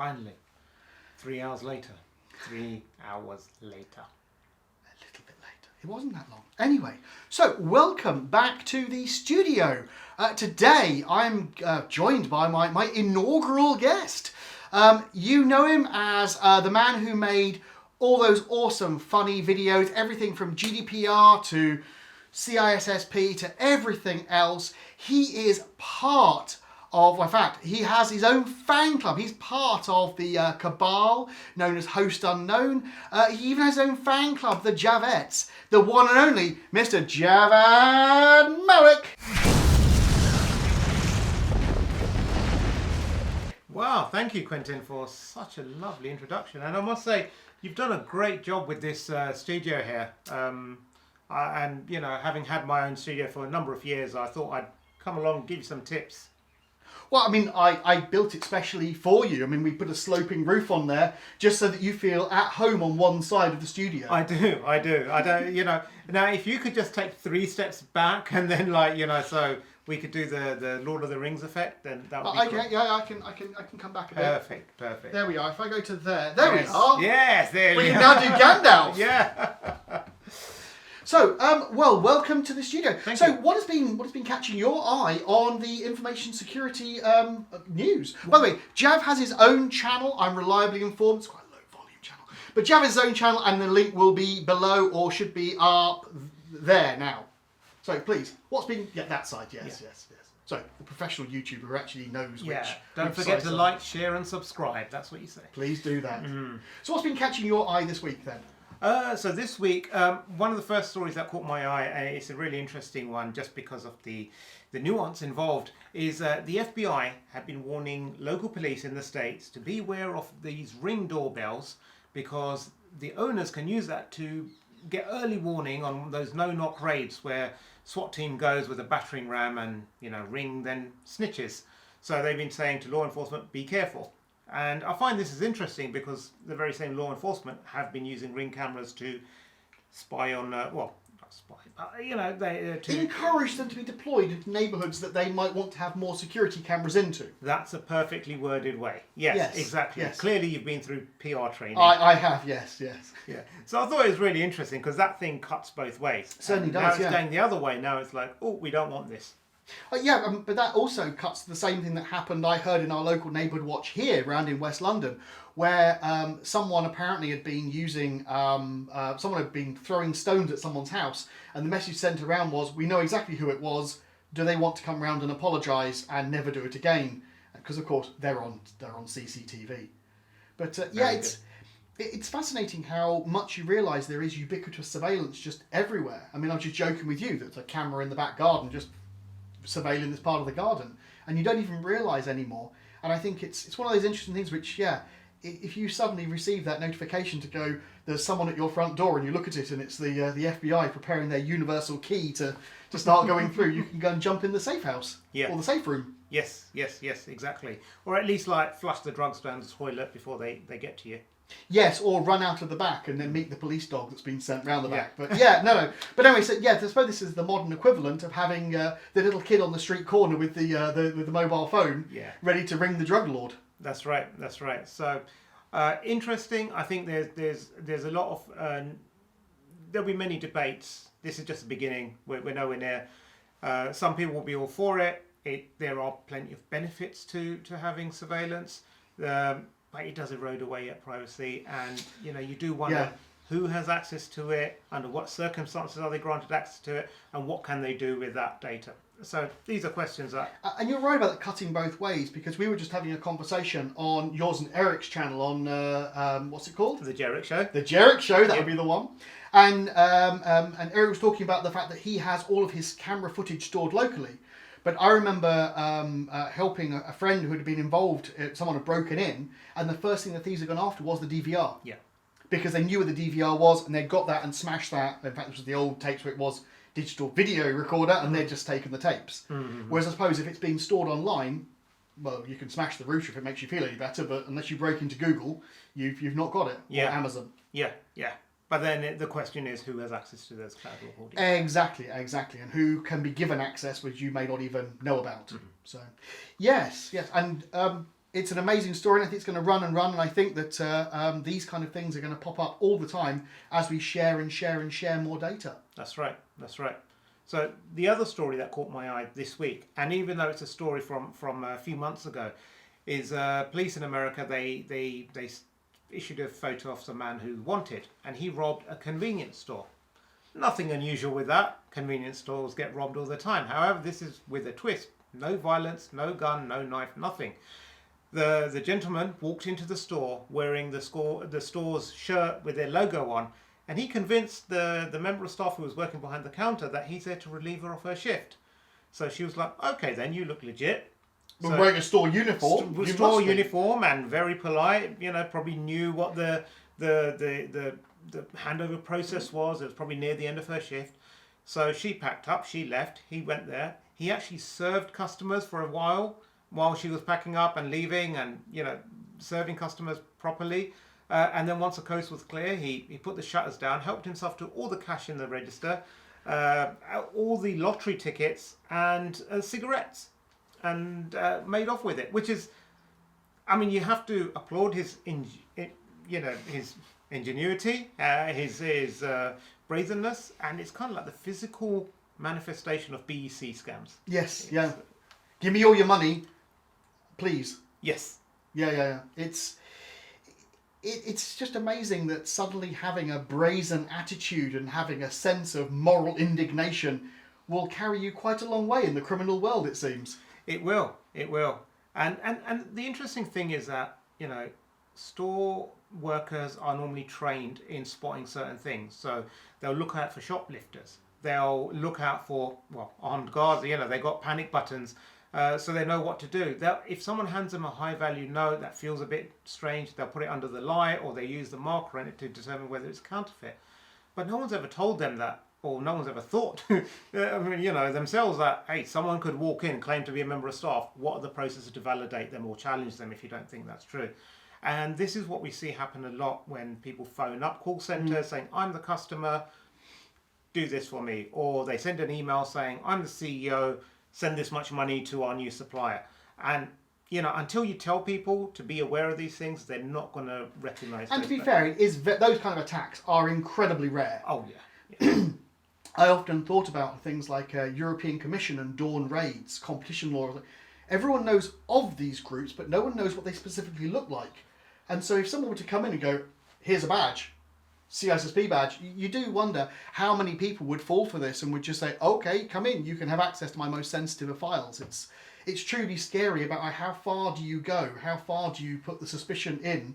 Finally. 3 hours later. 3 hours later. A little bit later. It wasn't that long. Anyway, so welcome back to the studio. Today I'm joined by my inaugural guest. You know him as the man who made all those awesome, funny videos, everything from GDPR to CISSP to everything else. He is part of, in fact, he has his own fan club. He's part of the cabal known as Host Unknown. He even has his own fan club, the Javvettes. The one and only Mr. Javvad Malik. Wow, thank you, Quentyn, for such a lovely introduction. And I must say, you've done a great job with this studio here. And, you know, having had my own studio for a number of years, I thought I'd come along and give you some tips. Well, I mean, I built it specially for you. I mean, we put a sloping roof on there just so that you feel at home on one side of the studio. I do. I don't, you know, now if you could just take 3 steps back and then, like, you know, so we could do the Lord of the Rings effect, then that would be great. Yeah, I can come back a bit. Perfect. There we are. If I go to there we are. Yes, there we are. We can now do Gandalf. Yeah. So, well, welcome to the studio. Thank you. What has been catching your eye on the information security news? By the way, Jav has his own channel. I'm reliably informed. It's quite a low volume channel, but Jav has his own channel, and the link will be below or should be up there now. So please, what's been that side? Yes. So the professional YouTuber who actually knows which. Don't forget to like, share, and subscribe. That's what you say. Please do that. So what's been catching your eye this week then? So this week, one of the first stories that caught my eye, and it's a really interesting one just because of the nuance involved, is the FBI have been warning local police in the States to beware of these Ring doorbells because the owners can use that to get early warning on those no-knock raids where SWAT team goes with a battering ram and, you know, Ring then snitches. So they've been saying to law enforcement, be careful. And I find this is interesting because the very same law enforcement have been using Ring cameras to spy on, not spy, but, you know, to encourage them to be deployed into neighbourhoods that they might want to have more security cameras into. That's a perfectly worded way. Yes, exactly. Yes. Clearly you've been through PR training. I have, yes. Yeah. So I thought it was really interesting because that thing cuts both ways. Certainly does, now it's going the other way. Now it's like, oh, we don't want this. But that also cuts to the same thing that happened, I heard, in our local neighbourhood watch here, around in West London, where someone apparently had been using, someone had been throwing stones at someone's house, and the message sent around was, we know exactly who it was, do they want to come round and apologise and never do it again? Because, of course, they're on CCTV. But, it's fascinating how much you realise there is ubiquitous surveillance just everywhere. I mean, I was just joking with you that there's a camera in the back garden just surveilling this part of the garden, and you don't even realise anymore. And I think it's one of those interesting things which, if you suddenly receive that notification to go, there's someone at your front door, and you look at it and it's the FBI preparing their universal key to start going through, you can go and jump in the safe house or the safe room. Yes, exactly. Or at least like flush the drugs down the toilet before they get to you. Yes, or run out of the back and then meet the police dog that's been sent round the back. But no. But anyway, so I suppose this is the modern equivalent of having the little kid on the street corner with the mobile phone, ready to ring the drug lord. That's right. So interesting. I think there's a lot of there'll be many debates. This is just the beginning. We're nowhere near. Some people will be all for it. There are plenty of benefits to having surveillance. But it does erode away at privacy, and you know, you do wonder who has access to it, under what circumstances are they granted access to it, and what can they do with that data. So these are questions that... And you're right about it cutting both ways, because we were just having a conversation on yours and Eric's channel on, what's it called? The Jerick Show. The Jerick Show, that would be the one. And Eric was talking about the fact that he has all of his camera footage stored locally. But I remember helping a friend who had been involved, someone had broken in, and the first thing the thieves had gone after was the DVR. Yeah. Because they knew where the DVR was, and they'd got that and smashed that. In fact, this was the old tapes where it was digital video recorder, and they'd just taken the tapes. Mm-hmm. Whereas I suppose if it's being stored online, well, you can smash the router if it makes you feel any better, but unless you break into Google, you've not got it. Or Amazon. Yeah. But then the question is, who has access to those cloud recordings? Exactly. And who can be given access which you may not even know about. Mm-hmm. So, yes. And it's an amazing story, and I think it's going to run and run. And I think that these kind of things are going to pop up all the time as we share more data. That's right. That's right. So the other story that caught my eye this week, and even though it's a story from a few months ago, is police in America. They issued a photo of some man who wanted, and he robbed a convenience store. Nothing unusual with that. Convenience stores get robbed all the time. However, this is with a twist. No violence, no gun, no knife, nothing. The gentleman walked into the store wearing the store's shirt with their logo on, and he convinced the member of staff who was working behind the counter that he's there to relieve her of her shift. So she was like, okay, then you look legit. We're wearing a store uniform. Store uniform and very polite. Probably knew what the handover process was. It was probably near the end of her shift. So she packed up, she left, he went there. He actually served customers for a while she was packing up and leaving, and serving customers properly. And then once the coast was clear, he put the shutters down, helped himself to all the cash in the register, all the lottery tickets and cigarettes, and made off with it. Which is, you have to applaud his ingenuity, his brazenness, and it's kind of like the physical manifestation of BEC scams. Yes, yeah. Give me all your money, please. Yes. Yeah. It's just amazing that suddenly having a brazen attitude and having a sense of moral indignation will carry you quite a long way in the criminal world, it seems. It will. And the interesting thing is that, store workers are normally trained in spotting certain things. So they'll look out for shoplifters. They'll look out for, armed guards. They've got panic buttons. So they know what to do. If someone hands them a high-value note that feels a bit strange, they'll put it under the light, or they use the marker on it to determine whether it's counterfeit. But no one's ever told them that, or no one's ever thought, themselves that, hey, someone could walk in, claim to be a member of staff. What are the processes to validate them or challenge them if you don't think that's true? And this is what we see happen a lot when people phone up call centres saying, I'm the customer, do this for me. Or they send an email saying, I'm the CEO, send this much money to our new supplier. And, until you tell people to be aware of these things, they're not going to recognise them. And to be fair, those kind of attacks are incredibly rare. Oh, yeah. I often thought about things like European Commission and Dawn raids, competition law. Everyone knows of these groups, but no one knows what they specifically look like. And so if someone were to come in and go, here's a badge, CISSP badge, you do wonder how many people would fall for this and would just say, okay, come in, you can have access to my most sensitive files. It's truly scary about how far do you go, how far do you put the suspicion in,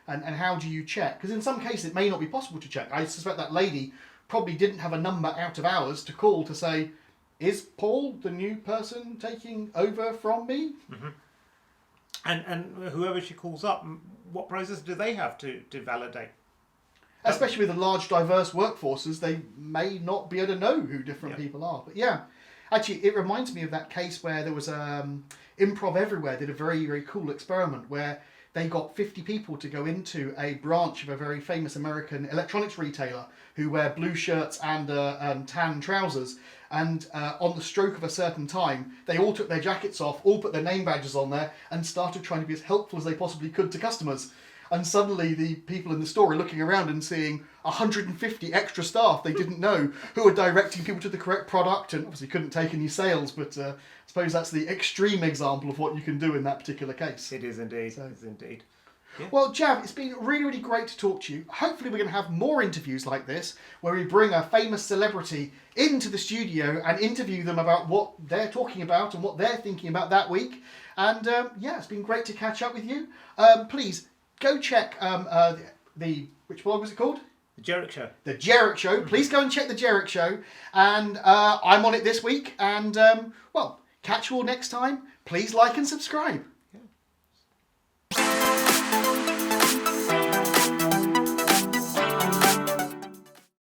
and how do you check? Because in some cases it may not be possible to check. I suspect that lady probably didn't have a number out of hours to call to say, is Paul the new person taking over from me? And whoever she calls up, what process do they have to validate? Especially with the large, diverse workforces, they may not be able to know who different people are. But yeah, actually, it reminds me of that case where there was Improv Everywhere did a very, very cool experiment where they got 50 people to go into a branch of a very famous American electronics retailer who wear blue shirts and tan trousers. And on the stroke of a certain time, they all took their jackets off, all put their name badges on there, and started trying to be as helpful as they possibly could to customers. And suddenly the people in the store are looking around and seeing 150 extra staff they didn't know who are directing people to the correct product, and obviously couldn't take any sales, but I suppose that's the extreme example of what you can do in that particular case. It is indeed. So. It is indeed. Yeah. Well, Jav, it's been really, really great to talk to you. Hopefully we're going to have more interviews like this, where we bring a famous celebrity into the studio and interview them about what they're talking about and what they're thinking about that week. And it's been great to catch up with you. Please go check which blog was it called? The Jerrick Show. The Jerrick Show. Please go and check the Jerrick Show. And I'm on it this week. And, catch you all next time. Please like and subscribe. Yeah.